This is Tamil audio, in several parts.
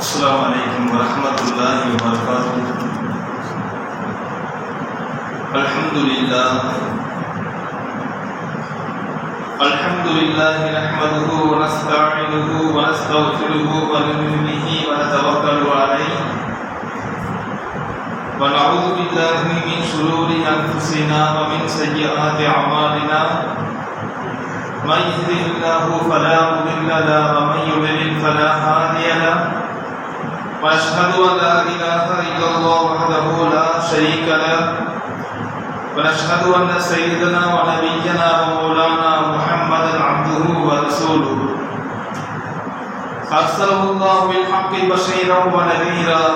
السلام عليكم ورحمة الله وبركاته. الحمد لله نحمده ونستعينه ونستغفره ونؤمن به ونتوكل عليه ونعوذ بالله من شرور أنفسنا ومن سيئات أعمالنا. من يهده الله فلا مضل له ومن يضلل فلا هادي له. وأشهد أن لا إله إلا الله وحده لا شريك له. ونشهد أن سيدنا ونبينا ومولانا محمدا عبده ورسوله أرسله الله بالحق بشيرا ونذيرا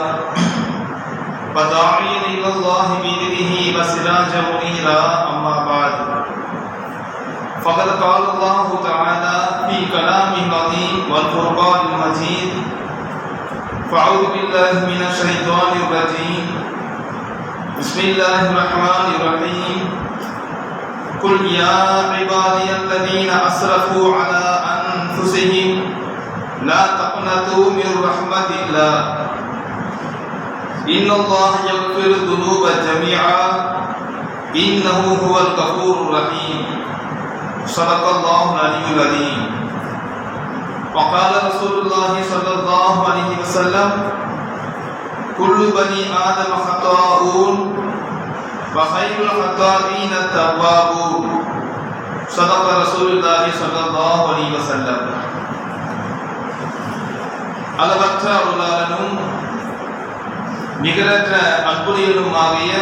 وداعيا إلى الله بإذنه وسراجا منيرا. أما بعد فقد قال الله تعالى في كلامه العظيم والفرقان المجيد: فأعوذ بالله من الشيطان الرجيم. بسم الله الرحمن الرحيم. قل يا عبادي الذين أسرفوا على أنفسهم لا تقنطوا من رحمة الله إن الله يغفر الذنوب جميعا إنه هو الغفور الرحيم. صدق الله العلي العظيم. وقال رسول الله صلى الله عليه وسلم: كل بني آدم خطاؤون وخير الخطائين التوابون. صدق رسول الله صلى الله عليه وسلم. அளவற்ற அருளாளனும் நிகரற்ற அன்புடையனுமாகிய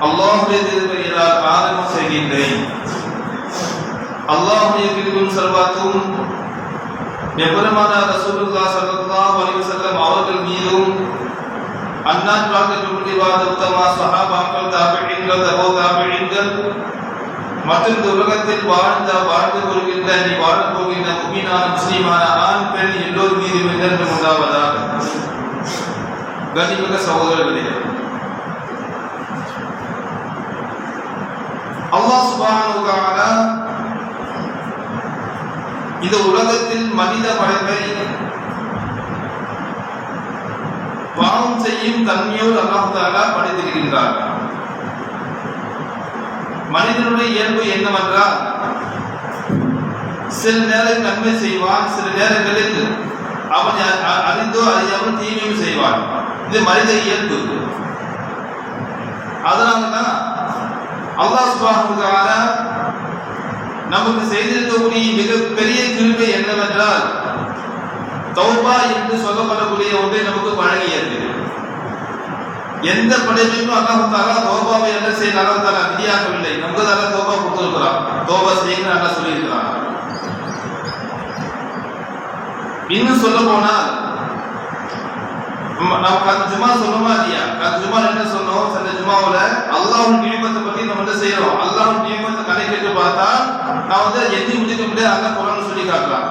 அல்லாஹ்வுடைய திருப்பெயரால் ஆரம்பம் செய்கின்றேன். அல்லாஹ்வுடைய கிருபையும் செல்வாக்கும் எம்பெருமானார் ரசூலுல்லாஹி ஸல்லல்லாஹு அலைஹி வஸல்லம் அவர்கள் மீதும் அன்னார் வாழ்க்கைவாத உத்தம சஹாபாக்கள், தாபிஈன்கள், தபோ தாபிஈன்கள் மற்றும் இந்த உலகத்தில் வாழ்ந்து கொள்கின்ற நீ வாழப் போகின்ற முஃமினான முஸ்லிமான ஆண் பெண் எல்லோர் மீதும் என்றென்றும் உண்டாவதாக. கண்ணியமிக்க சகோதரர்களே, அல்லாஹ் சுப்ஹானஹு வ தஆலா இந்த உலகத்தில் மனித படைப்பை பாவம் செய்யும் தன்மையோடு அல்லாஹ் தஆலா படைத்திருக்கின்றார். மனிதனுடைய இயல்பு என்னவென்றால், சில நேரங்களில் நன்மை செய்வான், சில நேரங்களில் அவன் அறிந்தோ அறியாமல் தீமையும் செய்வான். இது மனித இயல்பு. அதனாலதான் அல்லாஹ் சுப்ஹானஹு வ தஆலா நமக்கு செய்திருக்கக்கூடிய மிகப்பெரிய கிருபை என்னவென்றால், தௌபா என்று சொல்லப்படக்கூடிய ஒன்றை நமக்கு வழங்கியது. எந்த படைப்பிலும் அல்லாஹ் தஆலா தௌபாவை என்ன செய்ய அல்லாஹ் தஆலா விதியாக்கவில்லை. நமக்கு அல்லாஹ் தௌபா கொடுத்திருக்கிறான். தௌபா செய்யுங்க அல்லாஹ் சொல்லியிருக்கிறான். இன்னும் சொல்ல போனால், நாம் கடந்த ஜும்மா சொன்னோமா இல்லையா? கடந்த ஜும்மா என்ன சொன்னோம்? அந்த ஜும்மாவுல அல்லாஹ்வின் நியமத்தை பத்தி நம்ம என்ன செய்யறோம்? அல்லாஹ்வின் நியமத்தை கணக்கிட்டு பார்த்தா நான் எண்ணி முடிக்க முடியாது. அல்லாஹ் குர்ஆன்ல சொல்லி காட்டுறான்.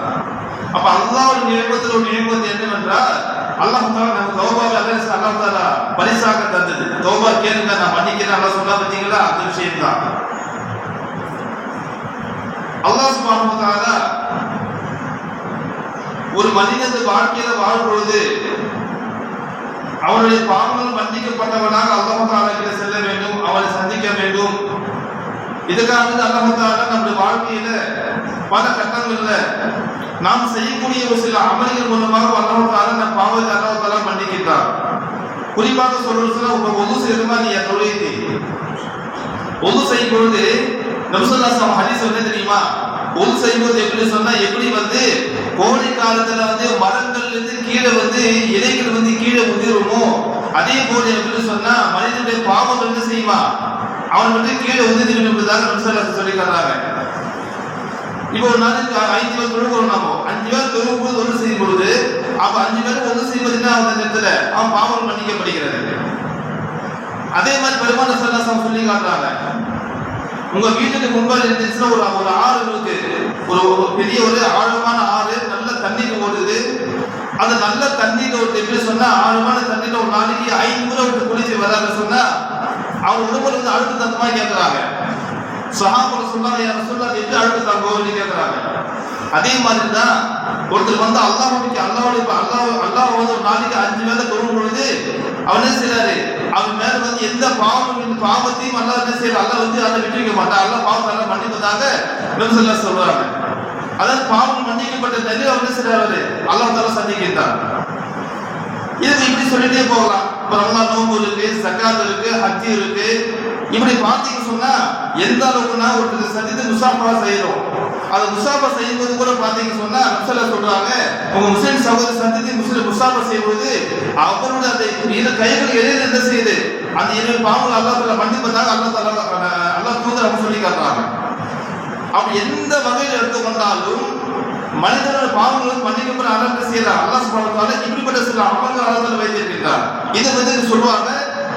அப்ப அல்லாஹ்வின் நியமத்துல ஒரு நியமத்து என்னவென்றால், அல்லாஹ் தஆலா நமக்கு தௌபாவை அல்லாஹ் தஆலா பரிசாக தந்தது. தௌபா கேளுங்க நான் மன்னிக்கிறேன் அல்லாஹ் சொன்னா பாத்தீங்களா? அந்த விஷயம் தான். அல்லாஹ் சுப்ஹானஹு வ தஆலா ஒரு மனிதன் வாழ்க்கையில வாழும் பொழுது அவனுடைய பாவங்கள் மன்னிக்கப்பட்டவனாக அல்லாஹ் தஆலா கிட்ட செல்ல வேண்டும், அவனை சந்திக்க வேண்டும். இதுக்காக அல்லாஹ் தஆலா நம்முடைய வாழ்க்கையில பல கட்டங்கள்ல நாம் செய்யக்கூடிய ஒரு சில அமல்கள் மூலமாக அல்லாஹ் தஆலா நம் பாவத்தை அல்லாஹ் தஆலா மன்னிக்கிறார். குறிப்பாக சொல்றதுன்னா, ஒது செய்யறமா நீ தொழுகை ஒது செய்யும் பொழுது நபி ஸல்லல்லாஹு அலைஹி வஸல்லம் ஹதீஸ் என்ன தெரியுமா? ஒது செய்யும்போது எப்படி சொன்னா, எப்படி கோடை காலத்துல மரங்கள்ல இருந்து கீழே இலைகள் கீழே உதிருமோ அதே போல எப்படி சொன்னா மனிதனுடைய பாவம் என்ன செய்யுமா, அவன் கீழே உதிரும் என்பதாக நபி ஸல்லல்லாஹு அலைஹி வஸல்லம் சொல்லி காட்டுறாங்க. இப்போ ஒரு நாளைக்கு 5 பேர் தொழுகிறோம், நாம 5 பேர் தொழும்போது ஒன்று செய்யும் பொழுது அப்ப 5 பேருக்கு ஒன்று செய்வதுன்னா அந்த நேரத்துல அவன் பாவம் மன்னிக்கப்படுகிறது. அதே மாதிரி பெருமாள் ஸல்லல்லாஹு அலைஹி வஸல்லம் சொல்லி காட்டுறாங்க, உங்க வீட்டுக்கு முன்பாக இருந்துச்சுன்னா ஒரு ஆறு இருக்கு, ஒரு பெரிய ஒரு ஆழமான ஆறு, நல்ல தண்ணீர் ஓடுது. அந்த நல்ல தண்ணீர் ஓட்டு எப்படி சொன்னா, ஆழமான தண்ணீர் ஒரு நாளைக்கு 5 முறை விட்டு குளிச்சு வராங்க சொன்னா அவங்க உடம்புல அழுக்கு தந்தமா கேட்கிறாங்க. சஹாபாக்கள் சொன்னாங்க, யா ரசூலல்லாஹ் எப்படி அழுக்கு தாங்கோன்னு கேட்கிறாங்க. அதே மாதிரி தான் ஒருத்தர் வந்து அல்லாஹ் வந்து ஒரு நாளைக்கு 5 வேளை தொழும் பொழுது அவர் என்ன செய்யறாரு, அவன் மேல வந்து எந்த பாவத்தையும் அல்லாஹ் என்ன செய்யறாரு, அல்லாஹ் வந்து அதை விட்டுவிக்க மாட்டான். அல்லாஹ் பாவத்தை எல்லாம் மன்னிப்பதாக நபி ஸல்லல்லாஹு அலைஹி வஸல்லம் சொல்றாங்க. அதாவது பாவம் மன்னிக்கப்பட்ட நிலையில் அவர் என்ன செய்யறாரு, அல்லாஹ் தஆலா சந்திக்கின்றார். இது இப்படி சொல்லிட்டே போகலாம். ரமலான் நோன்பு இருக்கு, ஜகாத் இருக்கு, ஹஜ் இருக்கு. இப்படி பார்த்தீங்க சொன்னா எந்த அளவுக்குன்னா ஒருத்தர் சந்தித்து முசாஃபா செய்யறோம். அது முசாஃபா செய்யும்போது கூட பார்த்தீங்க சொன்னா நபிஸல்ல சொல்றாங்க, உங்க முஸ்லிம் சகோதரர் சந்தித்து முசாஃபா செய்யும்போது அவரோட அந்த இரு கைகள் எதிரில் என்ன செய்யுது, அந்த இரு பாவங்கள் அல்லாஹ் தஆலா மன்னிப்பதாக அல்லாஹ் தூதர் அவங்க சொல்லி காட்டுறாங்க. அப்படி எந்த வகையில் எடுத்துக்கொண்டாலும் மனிதனோட பாவங்களும் மன்னிக்கப்பட அல்லாஹ் செய்யறார். அல்லாஹ் சுப்ஹானஹு வ தஆலா இப்படிப்பட்ட சில அமல்கள் அல்லாஹ் வைத்திருக்கிறார். இது வந்து சொல்லுவாங்க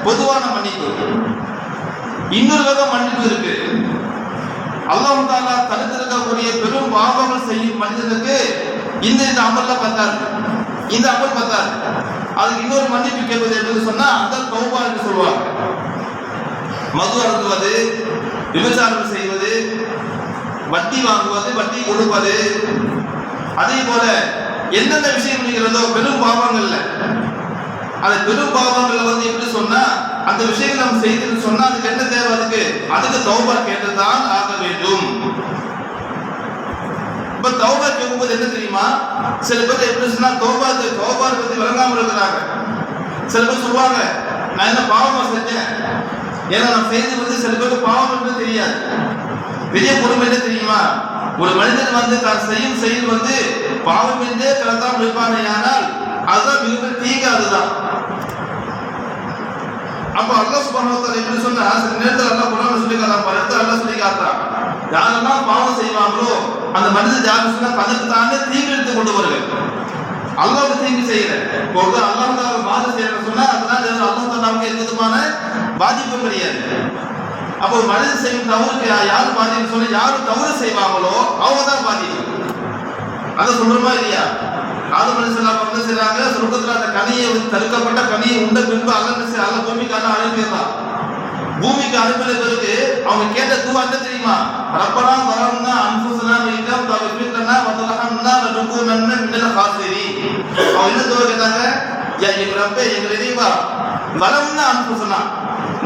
பொதுவான மன்னிப்பு. இன்னொரு வகை மன்னிப்பு இருக்கு. அல்லாஹ் தஆலா தடுத்திருக்கக்கூடிய பெரும் பாவங்கள் செய்யும் மனிதனுக்கு இந்த அமல்ல பத்தாது, இந்த அமல் பத்தாது. அதுக்கு இன்னொரு மன்னிப்பு கேட்பது என்று சொன்னா அந்த தௌபா என்று சொல்லுவாங்க. மது அருந்துவது, விபச்சாரம் செய்வது, வட்டி வாங்குவது, வட்டி கொடுப்பது, அதே போல எந்தெந்த விஷயம் இருக்கிறதோ பெரும் பாவங்கள்ல, அந்த பெரும் பாவங்கள்ல வந்து எப்படி சொன்னா அந்த விஷயங்கள் நம்ம செய்து சொன்னா அதுக்கு என்ன தேவை, அதுக்கு தௌபா கேட்டுதான் ஆக வேண்டும். இப்ப தௌபா கேட்கும்போது என்ன தெரியுமா, சில பேர் எப்படி சொன்னா தௌபா பத்தி விளங்காம இருக்கிறாங்க. சில பேர் சொல்லுவாங்க, நான் என்ன பாவமா செஞ்சேன், ஏன்னா நான் செய்து வந்து சில பேருக்கு பாவம் என்று தெரியாது. பெரிய பொறுமை என்ன தெரியுமா, ஒரு மனிதன் வந்து தான் செய்யும் செயல் வந்து பாவம் என்றே கலந்தாமல் இருப்பானே, ஆனால் அதுதான் மிக தீங்க. அதுதான் அப்ப அல்லாஹ் சுப்ஹானஹு வ தஆலா எப்படி சொன்னா, சில நேரத்தில் அல்லாஹ் குர்ஆன்ல சொல்லி காட்டுறான், பல இடத்துல அல்லாஹ் சொல்லி காட்டுறான், யாரெல்லாம் பாவம் செய்வாங்களோ அந்த மனிதன் யாரு சொன்னா தனக்கு தானே தீங்கு எடுத்து கொண்டு வருவாங்க. அல்லாஹ்வுக்கு தீங்கு செய்யற போது அல்லாஹ் தஆலா பாவம் செய்யறன்னு சொன்னா அதனால அல்லாஹ் தஆலாவுக்கு எந்த விதமான பாதிப்பும் கிடையாது. அப்போ மனிதன் செய்யும் தவறுக்கு யாரு பாதிப்பு சொன்னா, யாரு தவறு செய்வாங்களோ அவங்க தான் பாதிப்பு. அதை சொல்றமா இல்லையா? ஆதம் அலைஹிஸ்ஸலாம் என்ன செய்றாங்க, சொர்க்கத்துல அந்த கனியை தடுக்கப்பட்ட கனியை உண்ட பின்பு அல்லாஹ் பூமிக்கான அனுப்பிடுறான். பூமிக்கு அனுப்பின பிறகு அவங்க கேட்ட துவா என்ன தெரியுமா, ரப்பனா வரம்னா அன்ஃபுஸனா வைக்கம் தவிஃபிலனா வதலஹம்னா லதுகுனன்ன மினல் காசிரீன். அவங்க என்ன துவா கேட்டாங்க, யா எங்க ரப்பே, எங்க இறைவா, வரம்னா அன்ஃபுஸனா,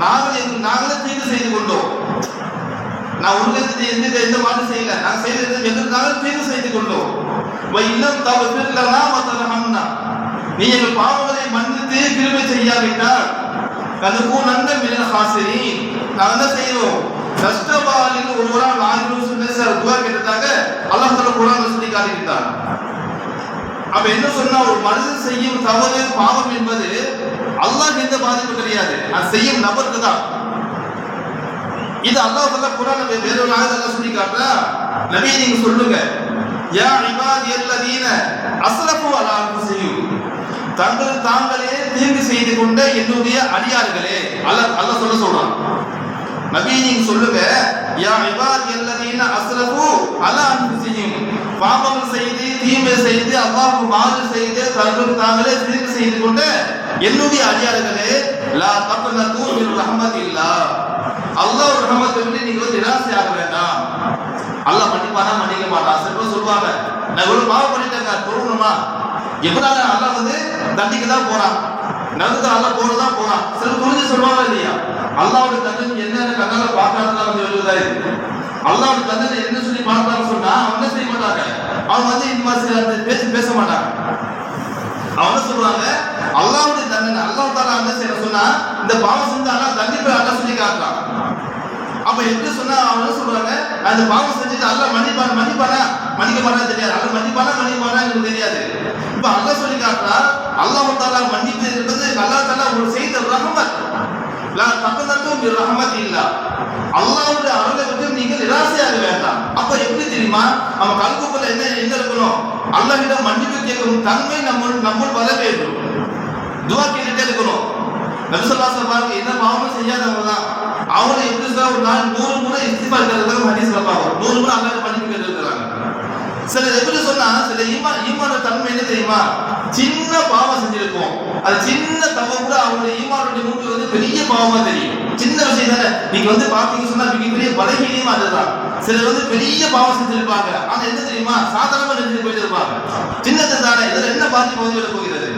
நாங்களே தீங்கு செய்து கொண்டோம். நான் உங்களுக்கு எந்த மாற்றம் செய்யல, நான் செய்தது எதற்காக தீங்கு செய்து கொண்டோம். வைல்லம் தவிஃபிலனா வதலஹம்னா, நீ எங்கள் பாவங்களை மன்னித்து கிருபை செய்யாவிட்டால் கதுகுனன்ன மினல் காசிரீன், நான் என்ன செய்வோம், நஷ்டவாளில் ஒருவரால் ஆயிரம் சொல்லிச்சார் துவா கேட்டதாக அல்லாஹ் தஆலா குர்ஆன்ல சொல்லி காட்டுகிறார். அப்ப என்ன சொன்னா, ஒரு மனிதன் செய்யும் தவறு பாவம் என்பது அல்லாஹ் எந்த பாதிப்பு கிடையாது, அது செய்யும் நபருக்கு தான். இது அல்லாஹ் தஆலா குர்ஆன்ல வேற ஒரு ஆயத்துல சொல்லி காட்டுறா, நபியே நீங்க சொல்லுங்க, யா இபாதியல்லதீன அஸ்ரஃபு அலா அன்ஃபுஸிஹிம், தாங்களே தீங்கு செய்து கொண்ட என்னுடைய அடியார்களே, அல்லாஹ் சொல்றான். நபி நீங்க சொல்லுங்க, யா இபாதியல்லதீன அஸ்ரஃபு அலா அன்ஃபுஸிஹிம், பாவங்கள் செய்து தீமை செய்து அல்லாஹ்வுக்கு மாறு செய்து தாங்களே தீங்கு செய்து கொண்ட என்னுடைய அடியார்களே, லா தக்னது மின் ரஹ்மத்தில்லாஹ், அல்லாஹ் ரஹ்மத்திலிருந்து நீங்க நிராசையாக வேண்டாம். அல்லாஹ் மன்னிப்பானா மன்னிக்க மாட்டான். சில பேர் சொல்லுவாங்க, நான் ஒரு பாவம் பண்ணிட்டேங்க தொழணுமா, எப்படால அல்லாஹ் வந்து தண்டிக்க தான் போறான், நடந்து அல்லாஹ் போறதான் போறான். சில புரிஞ்சு சொல்லுவாங்க இல்லையா, அல்லாஹ்வுடைய தண்டனை என்னென்ன கண்ணால பார்க்காததான் வந்து எழுதுதா இருக்கு. அல்லாஹ்வுடைய தண்டனை என்ன சொல்லி பார்த்தான்னு சொன்னா அவங்க என்ன செய்ய மாட்டாங்க, அவங்க வந்து இந்த மாதிரி அந்த பேச மாட்டாங்க. அவங்க சொல்லுவாங்க, அல்லாஹ்வுடைய தண்டனை அல்லாஹ் தஆலா என்ன செய்ய சொன்னா இந்த பாவம் செஞ்சு அல்லாஹ் தண்டிப்பை அல்லாஹ் சொல்லி காட்டுறான். அப்ப எப்படி சொன்னா அவங்க சொல்றாங்க, அந்த பாவம் செஞ்சுட்டு அல்லாஹ் மன்னிப்பானா மன்னிக்க மாட்டான்னு தெரியாது, அல்லாஹ் மன்னிப்பானா எனக்கு தெரியாது. இப்ப அல்லாஹ் சொல்லி காட்டுறா, அல்லாஹ் தஆலா மன்னிப்பு என்பது அல்லாஹ் தஆலா ஒரு செய்த ரஹ்மத், லா தக்னது மின் ரஹ்மத்தில்லாஹ், அல்லாஹ்வுடைய அருளை விட்டு நீங்க நிராசையாக வேண்டாம். அப்ப எப்படி தெரியுமா, நம்ம கல்புக்குள்ள என்ன இருக்கணும், அல்லாஹ்விடம் மன்னிப்பு கேட்கும் தன்மை நம்முள் வர வேண்டும். துஆ கேட்டுட்டே இருக்கணும். நபி ஸல்லல்லாஹு அலைஹி வஸல்லம் என்ன பாவம் செய்யாதவங்க தான் அவங்க எப்படி சொல்ல, ஒரு நாள் 100 முறை இஸ்திக்பார் கேட்கறதுக்கு ஹதீஸ்ல பார்ப்போம், 100 முறை அல்லாஹ்வை மன்னிப்பு கேட்கறாங்க. சில எப்படி சொன்னா, சில ஈமான தன்மை என்ன தெரியுமா, சின்ன பாவம் செஞ்சிருப்போம், அது சின்ன தவறு கூட அவங்களுடைய ஈமானுடைய மூன்று வந்து பெரிய பாவமா தெரியும். சின்ன சின்ன விஷயம் தானே. நீங்க வந்து பாத்தீங்கன்னு சொன்னா மிகப்பெரிய பலகீனமா அதுதான். சிலர் வந்து பெரிய பாவம் செஞ்சிருப்பாங்க, ஆனா என்ன தெரியுமா, சாதாரணமா நினைச்சு போயிட்டு இருப்பாங்க. சின்னது தானே, இதுல என்ன பாதி போகிறது போகிறது.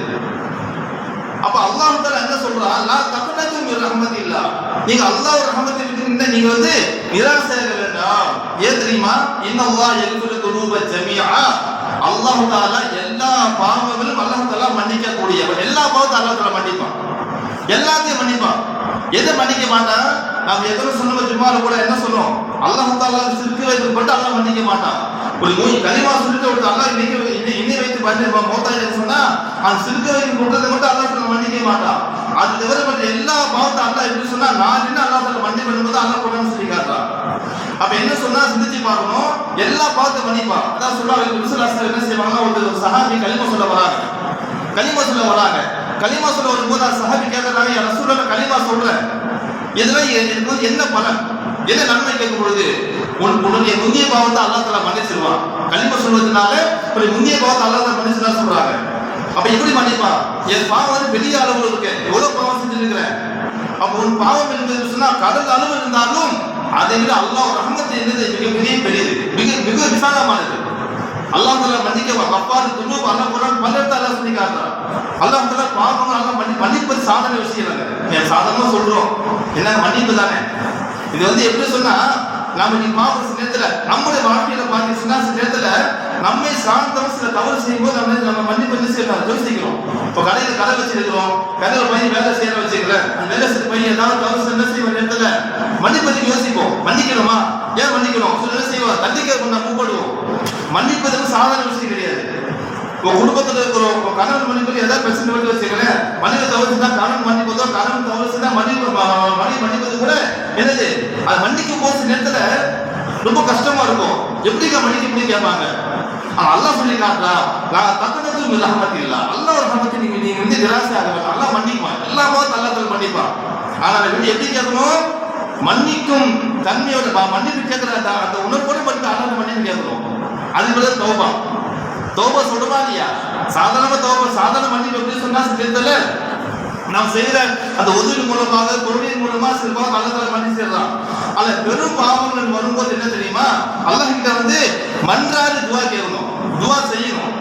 அப்ப அல்லாஹ் தஆலா என்ன சொல்றான், லா தக்னது மின் ரஹ்மத்தில்லாஹ், நீங்க அல்லாஹ் ரஹ்மத்தை விட்டு நீங்க வந்து நிராசையாக வேண்டாம். ஏன் தெரியுமா, இன்னல்லாஹ் யக்ஃபிரு துனூப ஜமீஆ, அல்லாஹ் தஆலா எல்லா பாவங்களும் அல்லாஹ் தஆலா மன்னிக்க கூடியவன். எல்லா பாவத்தையும் அல்லாஹ் தஆலா மன்னிப்பான், எல்லாத்தையும் மன்னிப்பான். எதை மன்னிக்க மாட்டான்? நாம எதோ சொன்னோம் ஜும்மால கூட என்ன சொன்னோம், அல்லாஹ் தஆலா சிறுக்கு வைத்து போட்டு அல்லாஹ் மன்னிக்க மாட்டான். ஒரு கலிமா சொல்லிட்டு ஒரு அல்லாஹ் இன்னை வைத்து பண்ணி மௌத்தாயின்னு சொன்னா அந்த சிறுக்கு வைத்து போட்டதை மட்டும் அல்லாஹ் தஆலா மன்னிக்க மாட்டான். அது தவிர மற்ற எல்லா பாவத்தை அல்லாஹ் எப்படி சொன்னா, நான் என்ன அல்லாஹ் தஆலா மன்னிப்பு பண்ணும்போது அல்லாஹ் குர்ஆன் சொல்லி காட்டுறான். அப்ப என்ன சொன்னா சிந்திச்சு பார்க்கணும், எல்லா பாவத்தை மன்னிப்பான். அதான் சொல்றாங்க ரசூலுல்லாஹி என்ன செய்வாங்க, ஒரு சஹாபி கலிமா சொல்ல வராங்க, கலிமா சொல்ல வராங்க. கலிமா சொல்ல வரும்போது அந்த சஹாபி கேட்கறாங்க, யா ரசூலுல்லாஹ் கலிமா சொல்றேன், இதெல்லாம் எனக்கு வந்து என்ன பலன், என்ன நன்மை கேட்கும் பொழுது, உன்னுடைய முந்திய பாவத்தை அல்லாஹ் தஆலா மன்னிச்சிருவான். கலிமா சொல்வதனால ஒரு முந்திய பாவத்தை அல்லாஹ் தஆலா மன்னிச்சிருவான்னு சொல்றாங்க. அப்ப எப்படி மன்னிப்பான்? என் பாவம் வந்து பெரிய அளவுல இருக்கு, எவ்வளவு பாவம் செஞ்சிருக்கிறேன். அப்ப உன் பாவம் என்பது சொன்னா கடல் அளவு இருந்தாலும் அதை விட அல்லாஹ் ரஹ்மத் என்பது மிகப்பெரிய பெரியது, மிக விசாலமானது. அல்லாஹ் தஆலா மன்னிக்க கஃபார் துனூப் அல்லாஹ் குர்ஆன் பலர்த்த அல்லாஹ் சொல்லி காட்டுறான். அல்லாஹ் தஆலா பாவங்கள் அல்லாஹ் மன்னிப்பது சாதாரண விஷயம் இல்லைங்க. ஏன் சாதாரணமா சொல்றோம், என்ன மன்னிப்பு தானே. இது வந்து எப்படி சொன்னா, நாம நீ பாவம் சில நேரத்துல நம்முடைய வாழ்க்கையில பாத்தீங்கன்னா சில நேரத்துல நம்மை சார்ந்தவங்க சில தவறு செய்யும்போது நம்ம மன்னிப்பு என்ன செய்யலாம் யோசிக்கிறோம். இப்போ கடையில கடை வச்சிருக்கிறோம், கடையில போய் வேலை செய்ய வச்சுக்கிறேன், அந்த வேலை செய்ய போய் ஏதாவது தவறு என்ன செய்ய நேரத்துல மன்னிப்பதுக்கு யோசிப்போம், மன்னிக்கணுமா, ஏன் மன்னிக்கணும், சில என்ன செய்வோம், தண்டிக்க கொண்டு மூப்படுவோம். மன்னிப்பது சாதாரண விஷயம் கிடையாது. இப்போ குடும்பத்தில் இருக்கிறோம், கணவன் மன்னிப்பது ஏதாவது பிரச்சனை வந்து வச்சுக்கிறேன், மனைவி தவறு தான் கணவன் மன்னிப்பதோ, கணவன் தவறு தான் மனைவி மன்னிப்பது கூட என்னது, அது மன்னிக்கும் போது நேரத்துல ரொம்ப கஷ்டமா இருக்கும். எப்படிங்க மன்னிக்க முடியும் கேட்பாங்க. ஆனா அல்லாஹ் சொல்லி காட்டுறா, நான் தக்கனது மின் ரஹ்மத்தில்லாஹ், அல்லாஹ் ரஹ்மத்தை நீங்க வந்து நிராசை ஆக வேண்டாம், அல்லாஹ் மன்னிப்பான், எல்லா பாவத்தையும் அல்லாஹ் தஆலா மன்னிப்பான். ஆனா எப்படி கேட்கணும், மன்னிக்கும் தன்மையோட மன்னிப்பு கேட்கிற அந்த உணர்வோட மட்டும் அல்லாஹ் மன்னிப்பு கேட்கணும். அதுக்கு தௌபா, தௌபா சொல்லுவா இல்லையா, சாதாரண தௌபா, சாதாரண மன்னிப்பு எப்படி சொன்னா தெரியல, நாம் செய்யற அந்த உதவி மூலமாக பொருளின் மூலமா சில பாவம் அல்லாஹ் தஆலா மன்னிச்சிடறான். ஆனா பெரும் பாவங்கள் வரும்போது என்ன தெரியுமா, அல்லாஹ் கிட்ட வந்து மன்றாடி துஆ கேட்கணும், துஆ செய்யணும்.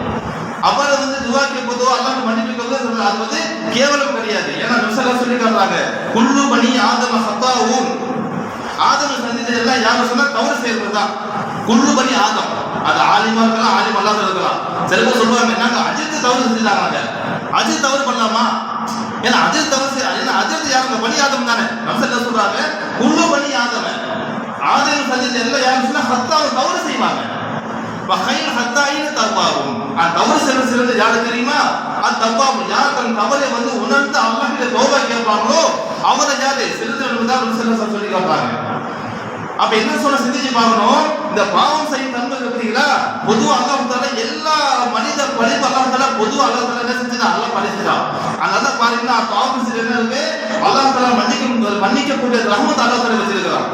அப்புறம் வந்து துஆ கேட்பதோ அல்லாஹ் மன்னிப்பு கேட்பதோ அது வந்து கேவலம் கிடையாது. ஏன்னா நபி ஸல்லல்லாஹு அலைஹி சொல்றாங்க, குல்லு பனி ஆதம ஹத்தாஊன், ஆதம் சந்ததியில எல்லாம் யாரும் சொன்னா தவறு செய்யறதுதான். குல்லு பனி ஆதம், அது ஆலிமா இருக்கலாம், ஆலிம் அல்லாஹ் இருக்கலாம். சில பேர் சொல்லுவாங்க, நாங்க அஜித் தவறு செஞ்சுட்டாங்க, அஜித் தவறு பண்ணலாமா, ஏன்னா அஜித் தவறு, ஏன்னா அஜித் யாருங்க, பனி ஆதம் தானே. நபி ஸல்லல்லாஹு சொல்றாங்க, குல்லு பனி ஆதம, ஆதம் சந்ததியில எல்லாம் யாரும் சொன்னா ஹத்தாவை தவறு செய்வாங்க. வகைல் ஹத்தாயின தவ்வாவும், அந்த தவறு சிறந்த யாரு தெரியுமா, அந்த தவ்வாவும் யார் தன் தவறை வந்து உணர்ந்து அல்லாஹ் கிட்ட தௌபா கேட்பாங்களோ அவரை யாரு சிறந்தவர்கள் தான் நபி ஸல்லல்லாஹு சொல்லி காட்டுறாங்க. அப்ப என்ன சொன்ன சிந்திச்சு பார்க்கணும், இந்த பாவம் செய்யும் தன்மை பார்த்தீங்களா, பொதுவா அல்லாஹ் தஆலா எல்லா மனித படைப்பு அல்லாஹ் தஆலா பொதுவா அல்லாஹ் தஆலா என்ன செஞ்சுட்டான், அல்லாஹ் படைச்சிட்டான். அதனால பாருங்கன்னா ஆப்போசிட் என்ன இருக்கு, அல்லாஹ் தஆலா மன்னிக்கக்கூடிய ரஹ்மத் அல்லாஹ் தஆலா வச்சிருக்கான்.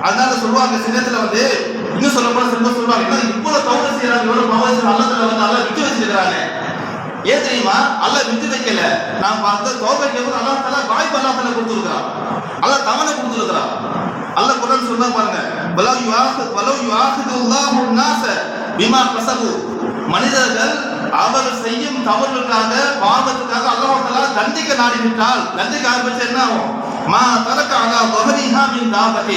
அதனால சொல்லுவாங்க சில நேரத்துல வந்து இன்னும் சொல்ல போனா சில சொல்லுவாங்க, என்ன இவ்வளவு தவறு செய்யறாங்க, இவ்வளவு பாவம் செய்யறாங்க, அல்லாஹ் தஆலா வந்து அல்லாஹ் விட்டு வச்சிருக்காங்க. ஏன் தெரியுமா, அல்லாஹ் விட்டு வைக்கல, நான் பார்த்த தௌபா கேட்பது அல்லாஹ் தஆலா வாய்ப்பு அல்லாஹ் தஆலா கொடுத்திருக்கான், அல்லாஹ் தவணை கொடுத்திருக்கான். அல்லாஹ் குர்ஆன் சொல்றா பாருங்க, வலவ் யுஆஹிதுல்லாஹு الناس பிமா கஸபு, மனிதர்கள் அவர்கள் செய்யும் தவறுகளுக்காக பாவத்துக்காக அல்லாஹ் தஆலா தண்டிக்க நாடிவிட்டால், தண்டிக்க ஆரம்பிச்சா என்ன ஆகும், மா தரக அலா ظهرها من دابة,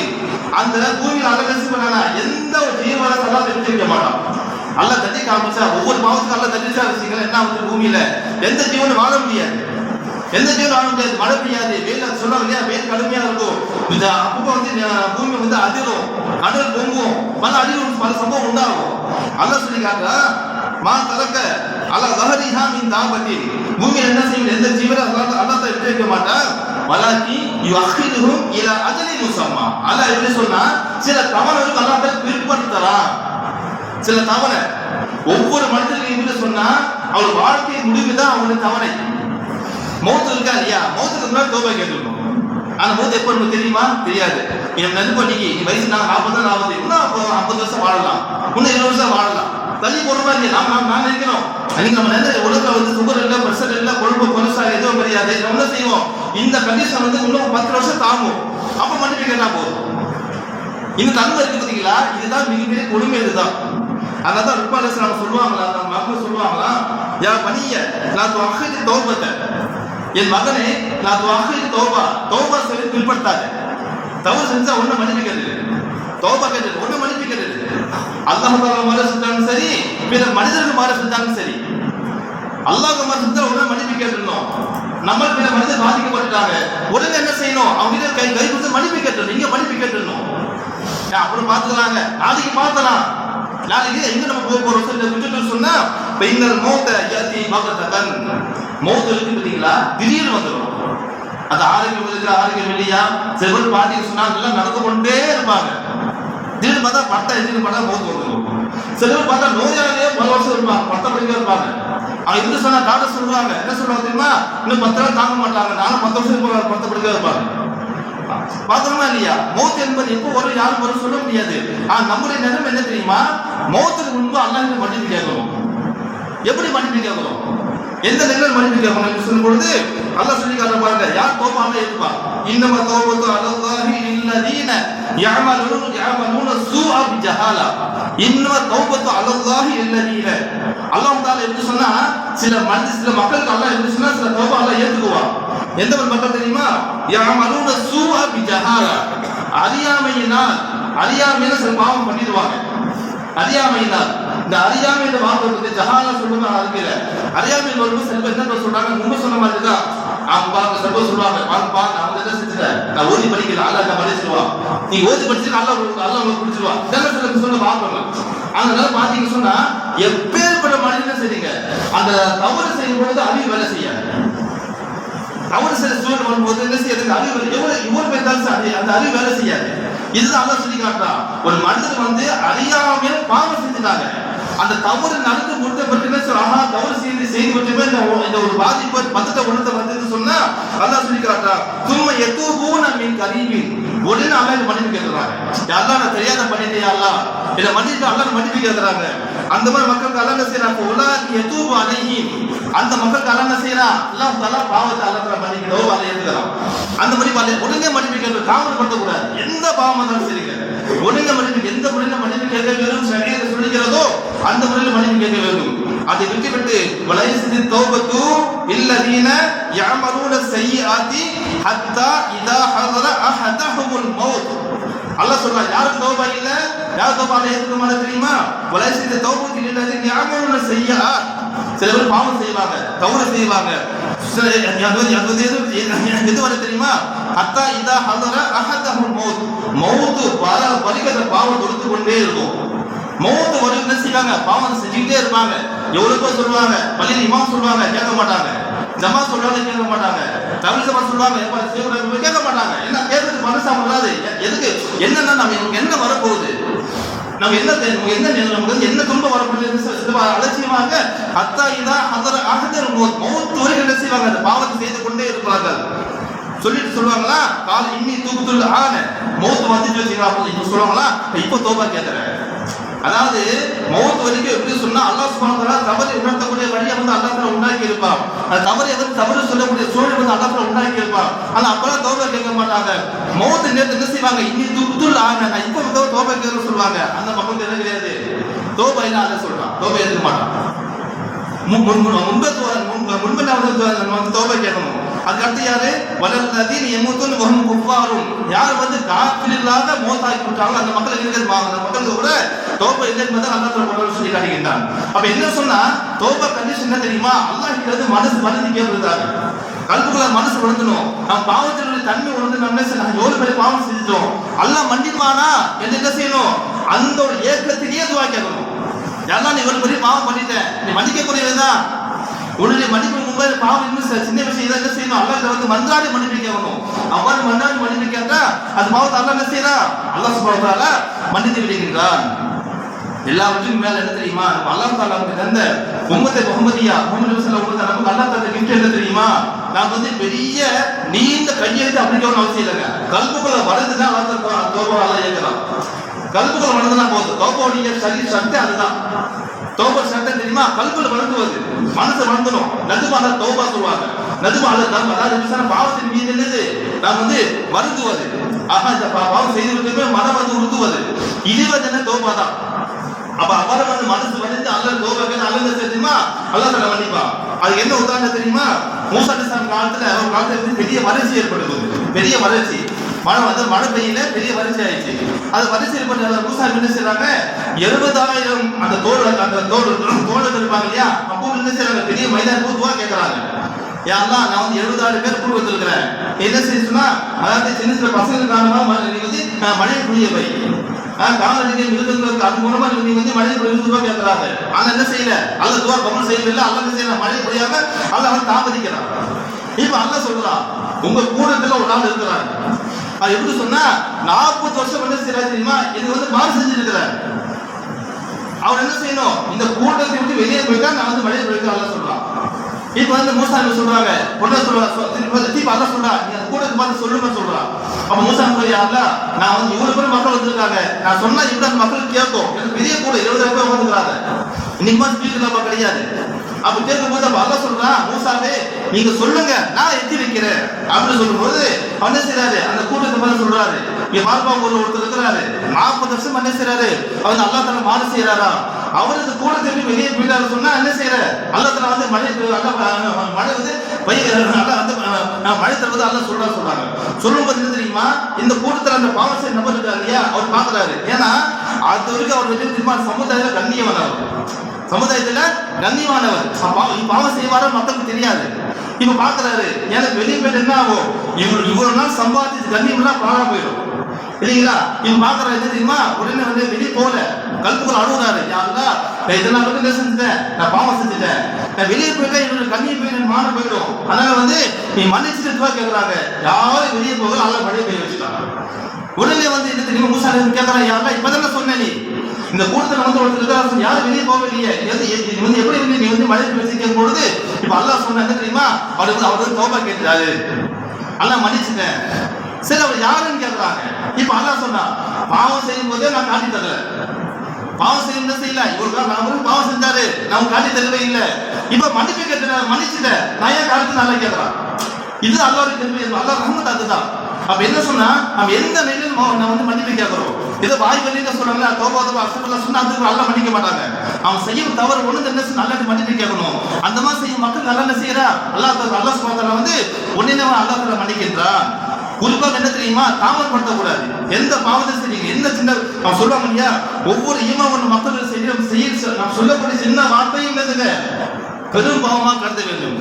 அந்த பூமியில் அலங்கரிக்கப்படாத எந்த ஒரு ஜீவனை அல்லாஹ் தண்டிக்க மாட்டான். அல்லாஹ் தண்டிக்க ஆரம்பிச்சா ஒவ்வொரு பாவத்துக்கும் அல்லாஹ் தண்டிச்சா வச்சுக்கல என்ன ஆகுது, பூமியில எந்த ஜீவனும் வாழ முடியாது, எந்த ஜீவனும் வாழ முடியாது, மழை பெய்யாது, வெயில் சொல்றாங்க இல்லையா, வெயில் கடுமையா இருக்கும், இந்த அப்போ வந்து பூமி வந்து அதிரும், கடல் பொங்கும், பல அழிவு பல சம்பவம் உண்டாகும். அல்லாஹ் சொல்லி காட்டுறா, மா தரக்க அலா ظهرها من دابة, பூமியில் என்ன செய்யும், எந்த ஜீவனை அல்லாஹ் விட்டு வைக்க மாட்டார். வலாக்கி யுஅஹிதுஹும் இலா அஜலின் முஸம்மா, அல்லாஹ் எப்படி சொன்னா சில தவறுகளுக்கு அல்லாஹ் பிற்படுத்தலாம். சில தவறை ஒவ்வொரு மனிதனுக்கும் எப்படி சொன்னா அவர் வாழ்க்கை முடிவுதான் அவனுடைய தவறை. மௌத்து இருக்கா இல்லையா, மௌத்துக்கு முன்னாடி தௌபா கேட்டுக்கணும். ஆனா மௌத்து எப்ப நமக்கு தெரியுமா, தெரியாது. என் நண்பனிக்கு வயசு நான் 40 தான் ஆகுது, இன்னும் 50 வருஷம் வாழலாம், இன்னும் 20 வருஷம் வாழலாம், தள்ளி போடுறமா இல்லையா, நான் நினைக்கணும். அன்னைக்கு நம்ம உலகில் வந்து சுகர் இல்லை, பிரஷர் இல்லை, கொழுப்பு கொலஸ்ட்ரால் எதுவும் கிடையாது, நம்ம என்ன செய்வோம், இந்த கண்டிஷன் வந்து இன்னும் 10 வருஷம் தாங்கும், அப்ப மன்னிப்பு கேட்டா போதும். இந்த தன்மை இருக்கு பார்த்தீங்களா, இதுதான் மிகப்பெரிய கொடுமை. இதுதான் அதனால தான் ருப்பா அலைஹிஸ்ஸலாம் சொல்லுவாங்களா, நம்ம மக்கள் சொல்லுவாங்களா, யா பனிய லா துஅஹிது தௌபத, என் மகனே லா துஅஹிது தௌபா சொல்லி பின்பற்றாதே. தவறு செஞ்சா ஒண்ணு மன்னிக்கிறது, தௌபா கேட்டது ஒண்ணு மன்னிக்கிறது. அல்லாஹ் தஆலா மாதிரி செஞ்சாலும் சரி, பிற மனிதர்கள் மாதிரி செஞ்சாலும் சரி, அல்லாஹ் மாதிரி செஞ்சா ஒண்ணு மன்னிப்பு கேட்டுறணும். நம்ம பிற மனிதர் பாதிக்கப்பட்டாங்க, உடனே என்ன செய்யணும், அவங்க கை கொடுத்து மன்னிப்பு கேட்டுறணும். நீங்க மன்னிப்பு கேட்டுறணும், அப்புறம் பார்த்துக்கலாங்க, நாளைக்கு பார்த்தலாம், நாளைக்கு எங்க நம்ம போக போறோம் விட்டுட்டு சொன்னா பெண்கள் மௌத்த யாத்தி பகதன், மௌத் இருக்கு பார்த்தீங்களா, திடீர்னு வந்துடும். அது ஆரோக்கியம் இருக்கிற ஆரோக்கியம் இல்லையா, சில பேர் பாத்தீங்க சொன்னா எல்லாம் நடந்து கொண்டே இருப்பாங்க, திடீர்னு பார்த்தா பட்டா எதிர்த்து பார்த்தா மௌத் வந்துடும். சில பேர் பார்த்தா நோயாளியே 10 வருஷம் இருப்பாங்க, 10 படிக்க இருப்பாங்க. அவங்க இருந்து சொன்னா டாக்டர் சொல்லுவாங்க, என்ன சொல்லுவாங்க தெரியுமா, இன்னும் 10 நாள் தாங்க மாட்டாங்க, நானும் 10 வருஷம் 10 படிக்க இருப்பாங்க. பாக்குறோமா இல்லையா, மௌத் என்பது எப்போ வரும் யாரும் வரும் சொல்ல முடியாது. நம்முடைய நிலைமை என்ன தெரியுமா, மௌத்துக்கு முன்பு அல்லாஹ் மன்னிப்பு கேட்கணும். எப்படி மன்னிப்பு கேட்கணும், எந்த நிலையில் மன்னிப்பு கேட்கணும் என்று சொல்லும் பொழுது அல்லாஹ் சொல்லி காட்ட பாருங்க, யார் தௌபாவை ஏற்பா, இன்னமா தௌபத்து அலல்லாஹி லில்லதீன யஅமலூன ஸூஅ பிஜஹாலா, இன்னமா தௌபத்து அலல்லாஹி லில்லதீன. அல்லாஹ் தஆலா எப்படி சொன்னா, சில மக்களுக்கு அல்லாஹ் எப்படி சொன்னா சில தௌபா அல்லாஹ் ஏத்துக்குவான். எந்த ஒரு மக்கள் தெரியுமா, யஅமலூன ஸூஅ பிஜஹாலா, அறியாமையினால் சில பாவம் பண்ணிடுவாங்க. அறியாமையினால், இந்த அறியாமையில வார்த்தை ஜஹாலா சொல்லுங்க, அறிவியல அறியாமையில் வரும்போது சில பேர் என்ன சொல்றாங்க, முன்பு சொன்ன மாதிரி தான் அவங்க சில பேர் சொல்லுவாங்க, அவங்க என்ன செஞ்சுட்டேன், நான் ஓதி படிக்கல, அல்லாஹ் நான் படிச்சிருவான், நீ ஓதி படிச்சு அல்லாஹ் உங்களுக்கு பிடிச்சிருவான், இதெல்லாம் சில சொல்ல பார்க்கணும். அதனால பாத்தீங்க சொன்னா எப்பேற்பட்ட மனிதனும் சரிங்க, அந்த தவறு செய்யும் பொழுது அறிவு வேலை செய்யாது. தவறு சில சூழல் வரும்போது என்ன செய்யாது, அறிவு இவ்வளவு பேர் அந்த அறிவு வேலை செய்யாது. இதுதான் அல்லாஹ் சொல்லி காட்டுறான், ஒரு மனிதர் வந்து அறியாமையில் பாவம் செஞ்சுட்டாங்க, அந்த தவறு நடந்து முடிந்த பிறகு தவறு செய்து மட்டுமே இந்த ஒரு பாதிப்பு பத்தத்தை உணர்த்த வந்து சொன்னா அல்லாஹ் சொல்லி காட்டுறான், தும்ம எத்தூபூன மின் கரீபின், உடனே அல்லாஹ் மன்னிப்பு கேட்கிறாங்க. அல்லாஹ் நான் தெரியாத பண்ணிட்டேன், அல்லாஹ் இதை மன்னிப்பு, அல்லாஹ் மன்னிப்பு கேட்கிறாங்க. அந்த மாதிரி மக்களுக்கு அல்லாஹ் என்ன செய்யறாங்க, உலகி எத்தூபு அலைஹிம், அந்த மக்களுக்கு அல்லாஹ் என்ன செய்யறான், அல்லாஹ் தஆலா பாவத்தை அல்லாஹ் மன்னிக்கிறோம், அதை ஏத்துக்கிறான். அந்த மாதிரி உடனே மன்னிப்பு கேட்க, தாமதப்படுத்தக்கூடாது. எந்த பாவம் இருந்தாலும் சரிங்க, ஒழுங்க மன்னிப்பு, எந்த முறையில் மன்னிப்பு கேட்க வேண்டும் சரியாக சொல்லிக்கிறதோ அந்த முறையில் மன்னிப்பு கேட்க வேண்டும். அதை விட்டுவிட்டு வலைஸி தௌபத்து இல்லதீன யஅமலூன ஸய்யிஆத்தி ஹத்தா இதா ஹதர அஹதஹுல் மௌத். அல்லாஹ் சொல்றான், யாருக்கு தௌபா இல்ல, யார் தௌபா ஏத்துக்க மாட்டாங்க தெரியுமா, வலைஸி தௌபத்து இல்லதீன யஅமலூன ஸய்யிஆத். சில பேர் பாவம் செய்வாங்க, தவறு செய்வாங்க, எது வரை தெரியுமா, ஹத்தா இதா ஹதர அஹதஹுல் மௌத், மௌத் வரைக்கும் அந்த பாவம் தொடுத்து கொண்டே இருக்கும். மௌத் வரைக்கும் என்ன செய்வாங்க, பாவம் செஞ்சுக்கிட்டே இருப்பாங்க. எவ்வளவு பேர் சொல்லுவாங்க, பள்ளியில் இமாம் சொல்லுவாங்க, கேட்க மாட்டாங்க, ஜமா சொல்றாங்க, கேட்க மாட்டாங்க, தமிழ் ஜமா சொல்லுவாங்க, கேட்க மாட்டாங்க. என்ன கேட்கறதுக்கு மனசா வராது. எதுக்கு, என்னன்னா நமக்கு என்ன வரப்போகுது, நம்ம என்ன துன்பம் வரப்போகுது அலட்சியமாக ஹத்தா இதா ஹதர அஹதர் மௌத், மௌத் வரைக்கும் என்ன செய்வாங்க, அந்த பாவத்தை செய்து கொண்டே இருப்பார்கள். சொல்லிட்டு சொல்லுவாங்களா, கால் இன்னி தூக்குத்துள் ஆன, மௌத் வந்துட்டு வச்சுக்கலாம், இப்ப சொல்லுவாங்களா, இப்ப தௌபா கேட்கிறேன். அதாவது மௌத் வரைக்கும் எப்படி சொன்னா அல்லாஹ் சுப்ஹானஹு வ தஆலா தவறை உணர்த்தக்கூடிய வழியை வந்து அல்லாஹ் தஆலா உண்டாக்கி இருப்பான். அந்த தவறை வந்து தவறு சொல்லக்கூடிய சூழலை வந்து அல்லாஹ் தஆலா உண்டாக்கி இருப்பான். ஆனா அப்பெல்லாம் தௌபா கேட்க மாட்டாங்க. மௌத் நேரத்துல என்ன செய்வாங்க, இன்னி தூக்குத்துள் ஆன, நான் இப்ப தௌபா கேட்கறேன்னு சொல்லுவாங்க. அந்த மக்களுக்கு என்ன கிடையாது, தௌபா இல்ல, அல்லாஹ் சொல்றான், தௌபா ஏத்துக்க மாட்டான். முன்பு தௌபா கேட்கணும். அதுக்கடுத்து யாரு, வலல்லதீன யமூதுன வஹும் குஃபாரும், யார் வந்து காஃபிர் இல்லாத மௌத்தாகி விட்டாங்களோ அந்த மக்கள் இருக்கிறது, அந்த மக்களுக்கு கூட தௌபா இல்லை என்பதை அல்லாஹ் தஆலா சொல்லி காட்டுகின்றான். அப்ப என்ன சொன்னா, தௌபா கண்டிஷன் என்ன தெரியுமா, அல்லாஹ் கிட்ட மனசு வருந்தி கேட்கறதாங்க, கல்புக்குள்ள மனசு வருந்தணும். நம்ம பாவத்தினுடைய தன்மை உணர்ந்து நம்ம எவ்வளவு பேர் பாவம் செஞ்சுட்டோம், அல்லாஹ் மன்னிப்பானா என்று என்ன செய்யணும், அந்த ஒரு ஏக்கத்துக்கே துஆ கேட்கணும். யாரெல்லாம் நீ இவ்வளவு பெரிய பாவம் பண்ணிட்டேன், நீ மன்னிக்கக்கூடியதுதான், உன்னுடைய மன்னிப்பு முன்பு பாவம் இன்னும் சின்ன விஷயம் என்ன செய்யணும், அல்லாஹ் வந்து மன்றாடி மன்னிப்பு கேட்கணும். அவ்வாறு மன்றாடி மன்னிப்பு கேட்டா அது பாவத்தை அல்லாஹ் என்ன செய்யறான், அல்லாஹ் சுப்ஹானஹு வ தஆலா மன்னித்து விடுகின்றான். எல்லாவற்றுக்கும் மேல என்ன தெரியுமா, அல்லாஹ் தஆலா நமக்கு தந்த உம்மத்தே முஹம்மதியா முஹம்மது ஸல்லல்லாஹு அலைஹி வஸல்லம் நமக்கு அல்லாஹ் தந்த கிஃப்ட் என்ன தெரியுமா, நான் வந்து பெரிய நீண்ட கையெழுத்து அப்படிங்கிற அவசியம் இல்லைங்க, கல்புக்குள்ள வளர்ந்துதான் அல்லாஹ் தௌபா அல்லாஹ் ஏற்கலாம். கல்புக்குள்ள வளர்ந்துனா போதும், தௌபாவுடைய சட்டை அதுதான். தௌபா சட்டம் தெரியுமா, கல்புல வளர்ந்துவது, மனசு வளர்ந்துடும், நதுமா தௌபா சொல்லுவாங்க. நதுவ அல தம், அதாவது பாவத்தின் மீது என்னது நாம் வந்து வருந்துவது. ஆக இந்த பாவம் செய்து விட்டுமே மனம் வந்து உறுத்துவது, இது வந்து என்ன தௌபா தான். அப்ப அவரை வந்து மனசு வந்து அல்லாஹ் தௌபா கேட்டு அல்லாஹ் தெரியுமா அல்லாஹ் தஆலா மன்னிப்பா. அது என்ன உதாரணம் தெரியுமா? மூசா அலைஹிஸ்ஸலாம் காலத்துல ஒரு காலத்துல பெரிய வறட்சி ஏற்பட்டது, பெரிய வறட்சி. மழை பெய்யல, பெரிய வறட்சி ஆயிடுச்சு. அது வறட்சி ஏற்பட்ட மூசா என்ன செய்றாங்க, 70,000 அந்த தோழர்கள் இருப்பாங்க இல்லையா, அப்போ என்ன செய்றாங்க, பெரிய மைதான துவா கேட்கறாங்க. யா அல்லாஹ், நான் வந்து 70,000 பேர் கூடு வந்திருக்கிறேன், என்ன செய்யுன்னா அதாவது சின்ன சின்ன பசங்க காரணமா நீ வந்து மழை புரிய வை, கால்நடைகள் மிருகங்களுக்கு அது மூலமா நீ வந்து மழை பொழிவு கேட்கிறாங்க. ஆனா என்ன செய்யல, அல்ல துவா கபூல் செய்யவில்லை. அல்ல என்ன செய்யற, மழை பொழியாம அல்ல அவன் தாமதிக்கிறான். இப்ப அல்ல சொல்றான், உங்க கூடத்துல ஒரு ஆள் இருக்கிறாங்க, அது எப்படி சொன்னா 40 வருஷம் என்ன செய்யறாரு தெரியுமா, இது வந்து மாறு செஞ்சிருக்கிறார். அவர் என்ன செய்யணும், இந்த கூட்டத்தை விட்டு வெளியே போயிட்டா நான் வந்து மழை பொழிக்க அல்ல சொல்றான். இப்ப வந்து மூசா சொல்றாங்க, பொண்ணு சொல்றா சொல்றா, நீ அந்த கூட்டத்தை பார்த்து சொல்லுங்க சொல்றான். அப்ப மூசா சொல்றாங்க, நான் வந்து இவ்வளவு பேர் மக்கள் வந்திருக்காங்க, நான் சொன்னா இப்படி அந்த மக்களுக்கு கேட்கும், எனக்கு பெரிய கூட 70,000 பேர் வந்துருக்காங்க, இன்னைக்கு மாதிரி ஸ்பீக்கர் கிடையாது. அப்ப கேட்கும் போது அல்ல சொல்றான், மூசாவே நீங்க சொல்லுங்க, நான் எத்தி வைக்கிறேன் அப்படின்னு சொல்லும் போது என்ன செய்யறாரு, அந்த கூட்டத்தை பார்த்து சொல்றாரு, இங்க மார்பா ஒருத்தர் இருக்கிறாரு, 40 வருஷம் என்ன செய்யறாரு, அவர் அல்லா தஆலா மாறு செய்யறாரா, அவருக்கு கூட்டத்தை வெளியே போயிட்டாரு சொன்னா என்ன செய்யற, அல்லா தஆலா வந்து மழை வந்து மழை தருவது அல்ல சொல்றாங்க. சொல்லும் போது என்ன தெரியுமா, இந்த கூட்டத்தில் அந்த பாவம் செய்ய நபர் இருக்காரு இல்லையா, அவர் பாக்குறாரு. ஏன்னா அது வரைக்கும் அவர் தெரியுமா, சமுதாயத்துல கண்ணியமானவர், சமுதாயத்துல கண்ணியமானவர், பாவம் செய்வார மக்களுக்கு தெரியாது. இப்ப பாக்குறாரு, எனக்கு வெளியே போயிட்டு என்ன ஆகும், இவ்வளவு நாள் சம்பாதிச்சு கண்ணியம்லாம் பாழா போயிடும் இல்லைங்களா. இப்ப பாக்குறாரு என்ன தெரியுமா, உடனே வந்து வெளியே போல கல்புகள் அழுகுறாரு, யாருன்னா இதெல்லாம் வந்து என்ன செஞ்சுட்டேன், நான் பாவம் செஞ்சுட்டேன், நான் வெளியே போயிட்டா என்னோட கண்ணியம் போய் மான போயிடும், அதனால வந்து நீ மன்னிச்சுட்டு கேட்கறாங்க. யாரும் வெளியே போக அல்ல மழையை பெய்ய வச்சுட்டாங்க. உடனே வந்து என்ன தெரியுமா, மூசா கேட்கறான், யாருன்னா இப்பதானே சொன்ன நீ இந்த கூட்டத்தில் வந்து ஒருத்தர் யாரும் வெளியே போகலையே, வந்து எப்படி வந்து நீ வந்து மழை பெய்ய கேட்கும் பொழுது இப்ப அல்லாஹ் சொன்ன என்ன தெரியுமா, அவர் தௌபா கேட்கிறாரு, அல்லாஹ் மன்னிச்சுட்டேன். சரி, அவர் யாருன்னு கேட்கறாங்க. இப்ப அல்லாஹ் சொன்னா, பாவம் செய்யும் போதே நான் காட்டி தரல, பாவம் செய்ய செய்யல, இவருக்கு நான் பாவம் செஞ்சாரு, நான் காட்டி தரவே இல்லை, இப்ப மன்னிப்பு கேட்கிறேன், மன்னிச்சுட்டேன், நான் ஏன் காலத்து நல்லா கேட்கறான். இது அல்லாஹ்வுடைய கிருபை, அல்லாஹ் ரஹ்மத். அதுதான் அப்ப என்ன சொன்னா, நம்ம எந்த நிலையிலும் நான் வந்து மன்னிப்பு கேட்கிறோம். இதை வாய் வெளியில சொல்றாங்க, தௌபா அஸ்தக்ஃபிருல்லாஹ் சொன்னா அதுக்கு அல்லாஹ் மன்னிக்க மாட்டாங்க. அவன் செய்யும் தவறு ஒண்ணு என்ன நல்லா மன்னிப்பு கேட்கணும். அந்த மாதிரி செய்யும் மக்கள் நல்லா என்ன செய்யறா, அல்லாஹ் சுப்ஹானஹு வ தஆலா வந்து ஒன்னே அல்லாஹ் தஆலா மன்னிக்கின்றான். குறிப்பாக என்ன தெரியுமா, தாமதப்படுத்தக்கூடாது. எந்த பாவத்தை செய்யுங்க, என்ன சின்ன அவன் சொல்லுவாங்க இல்லையா, ஒவ்வொரு ஈமான் மக்கள் செய்ய நாம் சொல்லக்கூடிய சின்ன வார்த்தையும் என்னதுங்க, பெரும் பாவமாக கருத வேண்டும்.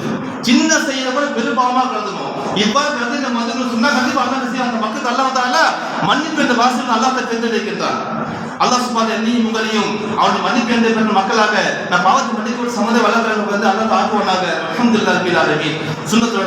சின்ன செய்யற கூட பெரும் பாவமாக கருதணும். இவ்வாறு கருதி நம்ம வந்து சொன்னா கண்டிப்பா அல்லா செய்ய அந்த மக்களுக்கு அல்லாஹ் தஆலா மன்னிப்பு என்ற வாசல் அல்லாஹ் தேர்ந்தெடுக்கின்றான். அல்லாஹ் சுப்ஹானஹு என்னையும் உங்களையும் அவருடைய மன்னிப்பு என்ற மக்களாக நான் பாவத்தை மன்னிக்க சம்மத வளர்க்கிறவங்க வந்து அல்லாஹ் ஆக்குவானாக. அல்ஹம்துலில்லாஹி ரப்பில் ஆலமீன். சுன்னத்தோட